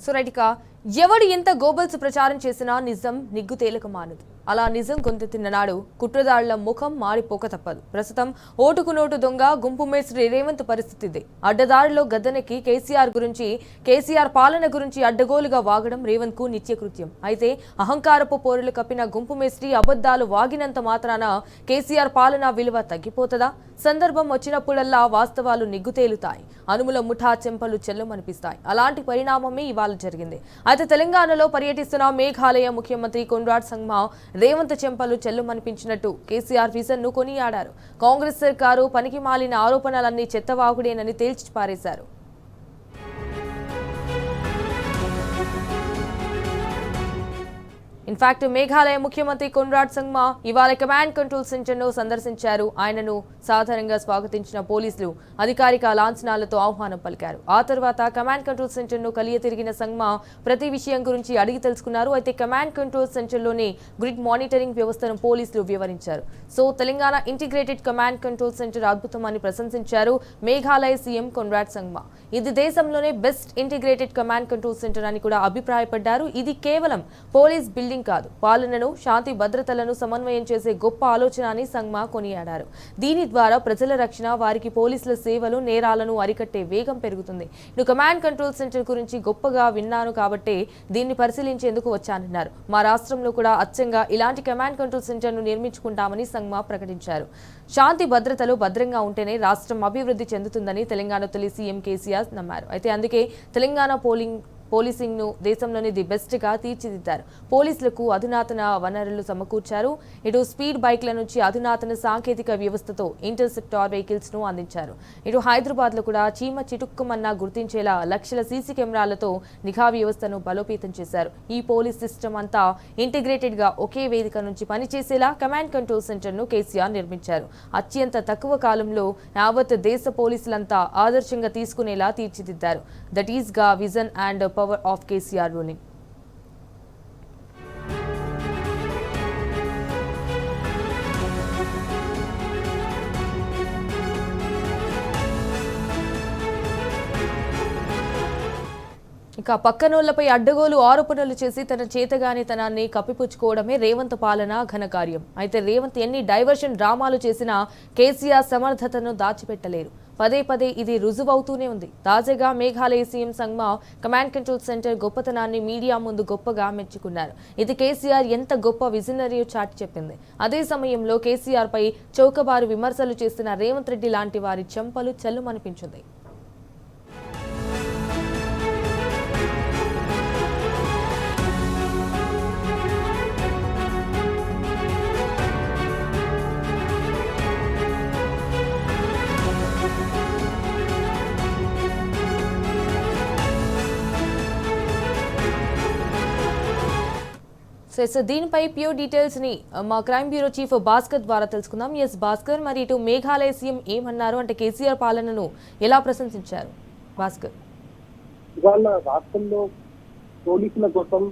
So right ఇక ఎవడు ఎంత గోబల్స్ ప్రచారం చేసినా నిజం నిగ్గు తేలక మానదు. అలా నిజం గొంతెత్తిన నాడు కుట్రదారుల ముఖం మారిపోక తప్పదు. ప్రస్తుతం ఓటుకు నోటు దొంగ గుంపు మేస్త్రి రేవంత్ పరిస్థితి ఇదే. అడ్డదారిలో గద్దెనెక్కి కేసీఆర్ పాలన గురించి అడ్డగోలుగా వాగడం రేవంత్ కు నిత్యకృత్యం. అయితే అహంకారపు పోరులు కప్పిన గుంపు మేస్త్రి అబద్ధాలు వాగినంత మాత్రాన కేసీఆర్ పాలన విలువ తగ్గిపోతుందా? సందర్భం వచ్చినప్పుడల్లా వాస్తవాలు నిగ్గు తేలుతాయి. అనుముల ముఠా చెంపలు చెల్లమనిపిస్తాయి. అలాంటి పరిణామమే ఇవాళ జరిగింది. అయితే తెలంగాణలో పర్యటిస్తున్న మేఘాలయ ముఖ్యమంత్రి కొన్రాడ్ సంగ్మా రేవంత్ చెంపలు చెల్లుమనిపించినట్టు కేసీఆర్ విజన్ ను కొనియాడారు. కాంగ్రెస్ సర్కారు పనికి మాలిన ఆరోపణలన్నీ చెత్తవాగుడేనని తేల్చి పారేశారు. ఇన్ఫాక్ట్ మేఘాలయ ముఖ్యమంత్రి కొన్రాడ్ సంగ్మా ఇవాళ కమాండ్ కంట్రోల్ సెంటర్ ను సందర్శించారు. ఆయనను సాధారణంగా స్వాగతించిన పోలీసులు అధికారిక లాంఛనాలతో ఆహ్వానం పలికారు. ఆ తర్వాత కమాండ్ కంట్రోల్ సెంటర్ ను కలియ తిరిగిన సంగ్మా ప్రతి విషయం గురించి అడిగి తెలుసుకున్నారు. అయితే కమాండ్ కంట్రోల్ సెంటర్ లోని గ్రిడ్ మానిటరింగ్ వ్యవస్థను పోలీసులు వివరించారు. So Telangana integrated command control centre అద్భుతమని ప్రశంసించారు మేఘాలయ సీఎం కొన్రాడ్ సంగ్మా. ఇది దేశంలోనే best integrated command control centre అని కూడా అభిప్రాయపడ్డారు. ఇది కేవలం పోలీస్ బిల్డింగ్ కాదు, పాలనను శాంతి భద్రతలను సమన్వయం చేసే గొప్ప ఆలోచన అని సంగ్మా కొనియాడారు. దీని ద్వారా ప్రజల రక్షణ, వారికి పోలీసుల సేవలు, నేరాలను అరికట్టే వేగం పెరుగుతుంది. నేను కమాండ్ కంట్రోల్ సెంటర్ గురించి గొప్పగా విన్నాను కాబట్టే దీన్ని పరిశీలించేందుకు వచ్చానన్నారు. మా రాష్ట్రంలో కూడా అచ్చంగా ఇలాంటి కమాండ్ కంట్రోల్ సెంటర్ ను నిర్మించుకుంటామని సంగ్మా ప్రకటించారు. శాంతి భద్రతలు భద్రంగా ఉంటేనే రాష్ట్రం అభివృద్ధి చెందుతుందని తెలంగాణ తొలి సీఎం కేసీఆర్ నమ్మారు. అయితే అందుకే తెలంగాణ పోలీసింగ్ ను దేశంలోని ది బెస్ట్ గా తీర్చిదిద్దారు. పోలీసులకు అధునాతన వనరులు సమకూర్చారు. ఇటు స్పీడ్ బైక్ల నుంచి అధునాతన సాంకేతిక వ్యవస్థతో ఇంటర్సెప్టార్ వెహికల్స్ ను అందించారు. ఇటు హైదరాబాద్ లో కూడా చీమ చిటుక్కుమన్నా గుర్తించేలా లక్షల సీసీ కెమెరాలతో నిఘా వ్యవస్థను బలోపేతం చేశారు. ఈ పోలీస్ సిస్టమ్ అంతా ఇంటిగ్రేటెడ్ గా ఒకే వేదిక నుంచి పనిచేసేలా కమాండ్ కంట్రోల్ సెంటర్ ను కేసీఆర్ నిర్మించారు. అత్యంత తక్కువ కాలంలో యావత్ దేశ పోలీసులంతా ఆదర్శంగా తీసుకునేలా తీర్చిదిద్దారు. దట్ ఈస్ గా vision and power of KCR ruling. ఇక పక్కనోళ్లపై అడ్డగోలు ఆరోపణలు చేసి తన చేతగానితనాన్ని కప్పిపుచ్చుకోవడమే రేవంత్ పాలన ఘనకార్యం. అయితే రేవంత్ ఎన్ని డైవర్షన్ డ్రామాలు చేసినా కేసీఆర్ సమర్థతను దాచిపెట్టలేరు. పదే పదే ఇది రుజువవుతూనే ఉంది. తాజాగా Meghalaya CM Sangma command control centre గొప్పతనాన్ని మీడియా ముందు గొప్పగా మెచ్చుకున్నారు. ఇది కేసీఆర్ ఎంత గొప్ప విజనరీయో చాటి చెప్పింది. అదే సమయంలో కేసీఆర్ పై చౌకబారు విమర్శలు చేస్తున్న రేవంత్ రెడ్డి లాంటి వారి చెంపలు చెల్లుమనిపించింది. సో దీనిపై ప్యూర్ డీటెయిల్స్ ని మా క్రైమ్ బ్యూరో చీఫ్ భాస్కర్ ద్వారా తెలుసుకుందాం. ఎస్ భాస్కర్, మరి ఇటు మేఘాలయ సీఎం ఏమన్నారు, అంటే కేసీఆర్ పాలనను ఎలా ప్రశంసించారు? భాస్కర్, ఇవాళ రాష్ట్రంలో పోలీసుల కోసం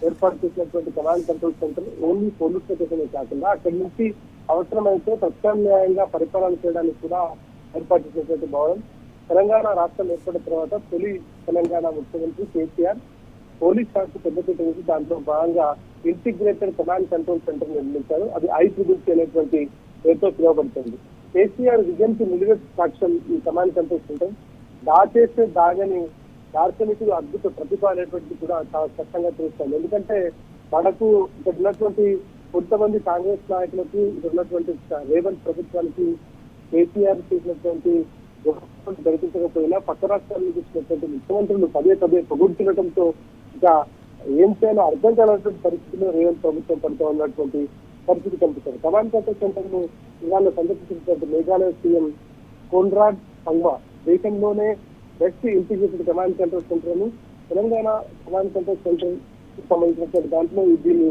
ఏర్పాటు చేసినటువంటి కమాండ్ కంట్రోల్ సెంటర్ ఓన్లీ పోలీసుల కోసమే కాకుండా అక్కడి నుంచి అవసరమైతే ప్రత్యామ్నాయంగా పరిపాలన చేయడానికి కూడా ఏర్పాటు చేసినటువంటి భవనం. తెలంగాణ రాష్ట్రం ఏర్పడిన తర్వాత తొలి తెలంగాణ ముఖ్యమంత్రి కేసీఆర్ పోలీస్ శాఖకు పెద్దపీట వేసి దాంట్లో భాగంగా ఇంటిగ్రేటెడ్ కమాండ్ కంట్రోల్ సెంటర్ నిర్మించారు. అది ఐసీడీసీ అనేటువంటి పేరుతో పిలువబడుతుంది. కేసీఆర్ విజన్ కి నిలువెత్తు సాక్ష్యం ఈ కమాండ్ కంట్రోల్ సెంటర్. దాచేస్తే దాగని దార్శనికులు అద్భుత ప్రతిభ అనేటువంటిది కూడా చాలా స్పష్టంగా తెలుస్తుంది. ఎందుకంటే మనకు ఇక్కడ ఉన్నటువంటి కొంతమంది కాంగ్రెస్ నాయకులకు, ఇక్కడ ఉన్నటువంటి రేవంత్ ప్రభుత్వానికి కేసీఆర్ చేసినటువంటి దొరికించకపోయినా పక్క రాష్ట్రాల నుంచి వచ్చినటువంటి ముఖ్యమంత్రులు పదే పదే పొగుడుతుండటంతో ఇంకా ఏం చేయాలో అర్థం కానటువంటి పరిస్థితిలో రేవంత్ ప్రభుత్వం పడుతూ ఉన్నటువంటి పరిస్థితి కనిపిస్తుంది. కమాండ్ కంట్రోల్ సెంటర్ ను ఇవాళ సందర్శించినటువంటి మేఘాలయ సీఎం కొన్రాడ్ సంగ్మా దేశంలోనే best integrated command control centre ను తెలంగాణ కమాండ్ కంట్రోల్ సెంటర్ సంబంధించినటువంటి దాంట్లో దీన్ని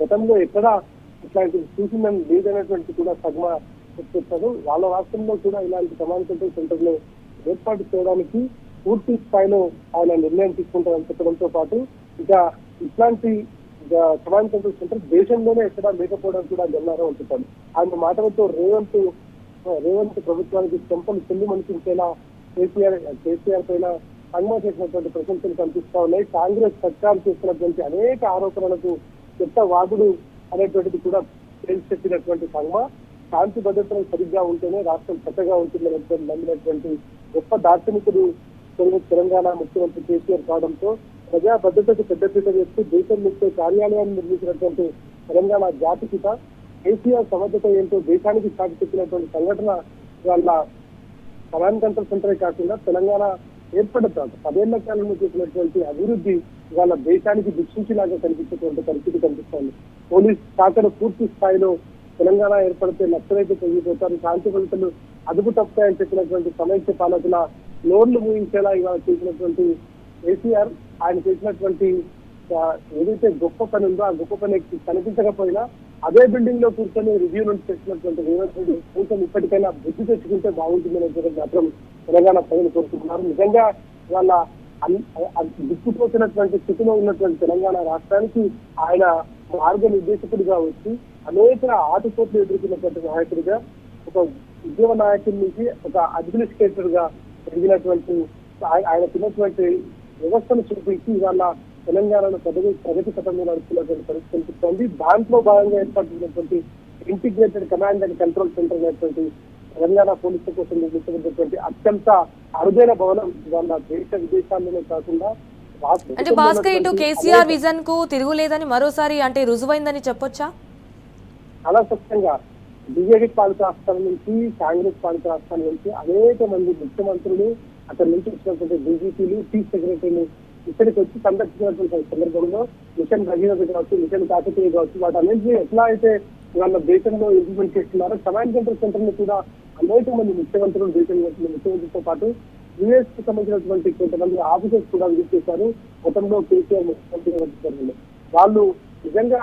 గతంలో ఎక్కడ ఇట్లాంటి చూసిందని లేదనేటువంటి కూడా సంగ్మా చెప్తారు. వాళ్ళ రాష్ట్రంలో కూడా ఇలాంటి కమాండ్ కంట్రోల్ సెంటర్ ను ఏర్పాటు చేయడానికి పూర్తి స్థాయిలో ఆయన నిర్ణయం తీసుకుంటారని చెప్పడంతో పాటు ఇక ఇట్లాంటి కమాండ్ కంట్రోల్ సెంటర్ దేశంలోనే ఎక్కడా లేకపోవడం కూడా గమనార్హం ఉంటున్నాను. ఆయన మాటలతో రేవంత్ ప్రభుత్వానికి చెంపలు చెల్లి మనిపించేలా కేసీఆర్ పైన సంఘం చేసినటువంటి ప్రశంసలు కనిపిస్తా ఉన్నాయి. కాంగ్రెస్ సర్కారు చేస్తున్నటువంటి అనేక ఆరోపణలకు చెత్త వాగుడు అనేటువంటిది కూడా తేల్చి చెప్పినటువంటి సంఘం శాంతి భద్రతలు సరిగ్గా ఉంటేనే రాష్ట్రం చక్కగా ఉంటుందని నమ్మినటువంటి గొప్ప దార్శనికుడు తెలంగాణ ముఖ్యమంత్రి కేసీఆర్ కావడంతో ప్రజా భద్రతకు పెద్దపీట వేస్తూ దేశం ముఖ్య కార్యాలయాన్ని నిర్మించినటువంటి తెలంగాణ జాతిపిత కేసీఆర్ సమర్థత ఏంటో దేశానికి సాటి చెప్పినటువంటి సంఘటన వాళ్ళ కమాండ్ కంట్రోల్ సెంటరే కాకుండా తెలంగాణ ఏర్పడతాడు 10 ఏళ్ల కాలంలో చేసినటువంటి అభివృద్ధి వాళ్ళ దేశానికి దిక్సూచిలాగా కనిపించేటువంటి పరిస్థితి కనిపిస్తోంది. పోలీస్ శాఖను పూర్తి స్థాయిలో తెలంగాణ ఏర్పడితే నక్సలైతే తగ్గిపోతారు, శాంతి భద్రతలు అదుపు తప్పుతాయని చెప్పినటువంటి సమైక్య పాలకుల నోర్లు మూయించేలా ఇవాళ చేసినటువంటి కేసీఆర్ ఆయన చేసినటువంటి ఏదైతే గొప్ప పని ఉందో ఆ గొప్ప పని కనిపించకపోయినా అదే బిల్డింగ్ లో కూర్చొని రివ్యూ నుంచి చేసినటువంటి రేవంత్ రెడ్డి కొంచెం ఇప్పటికైనా బుద్ధి తెచ్చుకుంటే బాగుంటుందనే మాత్రం తెలంగాణ ప్రజలు కోరుకుంటున్నారు. నిజంగా వాళ్ళ దిక్కుపోతున్నటువంటి స్థితిలో ఉన్నటువంటి తెలంగాణ రాష్ట్రానికి ఆయన మార్గనిర్దేశకుడిగా వచ్చి అనేక ఆటుపోట్లు ఎదుర్కొన్నటువంటి నాయకుడిగా ఒక ఉద్యమ నాయకుడి నుంచి ఒక అడ్మినిస్ట్రేటర్ గా పెరిగినటువంటి ఆయన తిన్నటువంటి వ్యవస్థను చూపించి వాళ్ళ తెలంగాణను ప్రగతి పథంలో నడుస్తున్నటువంటి పరిస్థితి కనిపిస్తోంది. దాంట్లో భాగంగా ఏర్పడుతున్నటువంటి integrated command and control centre అనేటువంటి తెలంగాణ పోలీసుల కోసం నిర్మించినటువంటి అత్యంత అరుదైన భవనం వాళ్ళ దేశ విదేశాల్లోనే కాకుండా అంటే భాస్కర్ ఇటు కేసీఆర్ విజన్ కు తిరుగులేదని మరోసారి అంటే రుజువైందని చెప్పొచ్చా? చాలా స్పష్టంగా బీజేపీ పాలిత రాష్ట్రాల నుంచి కాంగ్రెస్ పాలిత రాష్ట్రాల నుంచి అనేక మంది ముఖ్యమంత్రులు అక్కడి నుంచి వచ్చినటువంటి డీజీపీలు చీఫ్ సెక్రటరీలు ఇక్కడికి వచ్చి సందర్శించినటువంటి సందర్భంలో మిషన్ భగీరథ కావచ్చు, మిషన్ కాకతీయ కావచ్చు, వాటన్నింటినీ ఎట్లా అయితే వాళ్ళ దేశంలో ఇంప్లిమెంట్ చేస్తున్నారో కమాండ్ కంట్రోల్ సెంటర్ ని కూడా అనేక మంది ముఖ్యమంత్రులు దేశంలో ముఖ్యమంత్రితో పాటు యుఎస్ కి సంబంధించినటువంటి కొంతమంది ఆఫీసర్స్ కూడా విజిట్ చేశారు. గతంలో కేసీఆర్ ముఖ్యమంత్రి వాళ్ళు నిజంగా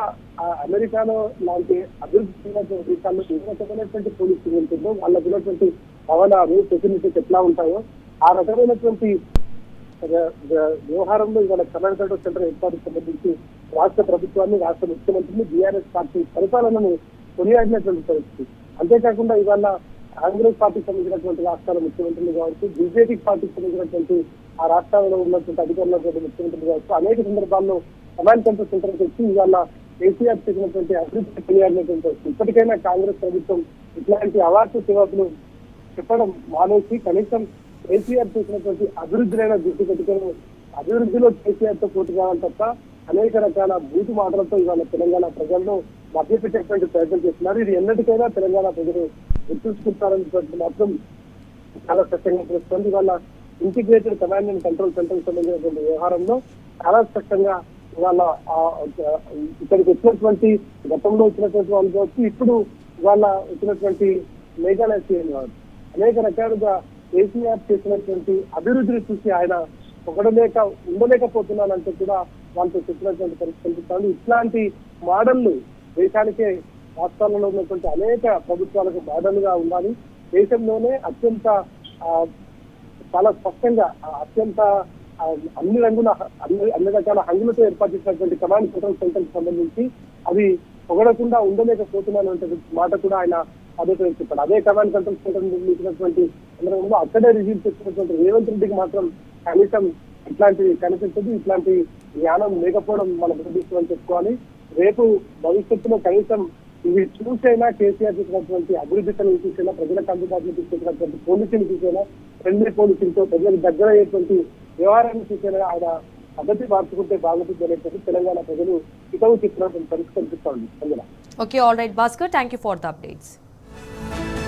అమెరికాలో లాంటి అభివృద్ధి చెందిన దేశాల్లో ఏ రకమైనటువంటి పోలీసు ఉంటుందో వాళ్ళకు ఉన్నటువంటి భవనాలు ఫెసిలిటీస్ ఎట్లా ఉంటాయో ఆ రకమైనటువంటి వ్యవహారంలో ఇవాళ కమాండ్ కంట్రోల్ సెంటర్ ఏర్పాటుకు సంబంధించి రాష్ట్ర ప్రభుత్వాన్ని, రాష్ట్ర ముఖ్యమంత్రిని, బీఆర్ఎస్ పార్టీ పరిపాలనను కొనియాడినటువంటి పరిస్థితి. అంతేకాకుండా ఇవాళ కాంగ్రెస్ పార్టీకి సంబంధించినటువంటి రాష్ట్రాల ముఖ్యమంత్రులు కావచ్చు, బీజేపీ పార్టీకి సంబంధించినటువంటి ఆ రాష్ట్రాలలో ఉన్నటువంటి అధికారులు ముఖ్యమంత్రులు కావచ్చు అనేక సందర్భాల్లో కమాండ్ కంట్రోల్ సెంటర్ వచ్చి ఇవాళ కేసీఆర్ చేసినటువంటి అభివృద్ధి కొనియాడినటువంటి పరిస్థితి. ఇప్పటికైనా కాంగ్రెస్ ప్రభుత్వం ఇట్లాంటి అవార్డు సేవకులు చెప్పడం మానేసి కనీసం కేసీఆర్ చేసినటువంటి అభివృద్ధినైనా దృష్టి పెట్టుకుని అభివృద్ధిలో కేసీఆర్ తో పోటీ కావాలి తప్ప అనేక రకాల బూతు మాటలతో ఇవాళ తెలంగాణ ప్రజలను మభ్యపెట్టేటువంటి ప్రయత్నం చేస్తున్నారు. ఇది ఎన్నటికైనా తెలంగాణ ప్రజలు గుర్తుంచుకుంటారనేటువంటి మాత్రం చాలా స్పష్టంగా తెలుస్తుంది. ఇవాళ integrated command and control centre సంబంధించినటువంటి వ్యవహారంలో చాలా స్పష్టంగా ఇవాళ ఇక్కడికి వచ్చినటువంటి గతంలో వచ్చినటువంటి వాళ్ళు కావచ్చు, ఇప్పుడు ఇవాళ వచ్చినటువంటి మేఘాలయ సీఎం కావచ్చు, అనేక రకాలుగా కేసీఆర్ చేసినటువంటి అభివృద్ధిని చూసి ఆయన ఉండలేకపోతున్నానంటే కూడా వాళ్ళతో చెప్పినటువంటి పరిస్థితి కనిపిస్తుంది. ఇట్లాంటి మోడళ్లు దేశానికే రాష్ట్రాలలో ఉన్నటువంటి అనేక ప్రభుత్వాలకు మోడల్ గా ఉండాలి. దేశంలోనే అత్యంత చాలా స్పష్టంగా అత్యంత అన్ని రకాల హంగులతో ఏర్పాటు చేసినటువంటి కమాండ్ కంట్రోల్ సెంటర్ కి సంబంధించి అది పొగడకుండా ఉండలేకపోతున్నాను అంటే మాట కూడా ఆయన అదే చెప్పాడు. అదే కమాండ్ కంట్రోల్ సెంటర్ నిర్మించినటువంటి సందర్భంలో అక్కడే రివ్యూ చేసినటువంటి రేవంత్ రెడ్డికి మాత్రం కనీసం ఇట్లాంటివి కనిపించదు, ఇట్లాంటి జ్ఞానం లేకపోవడం మన దురదృష్టం అని చెప్పుకోవాలి. రేపు భవిష్యత్తులో కనీసం ఇవి చూసైనా కేసీఆర్ చేసినటువంటి అభివృద్ధి పనులు చూసైనా, ప్రజలకు అందుబాటులో తీసుకొచ్చినటువంటి పోలీసులు చూసైనా, ఫ్రెండ్లీ పోలీసులతో ప్రజలకు దగ్గర అయ్యేటువంటి వ్యవహారాన్ని చూసైనా ఆయన పద్ధతి మార్చుకుంటే బాగుంటుంది అనేటువంటి తెలంగాణ ప్రజలు హితవు చెప్పినటువంటి పరిస్థితి కనిపిస్తోంది. Okay, all right Bhaskar, thank you for the updates.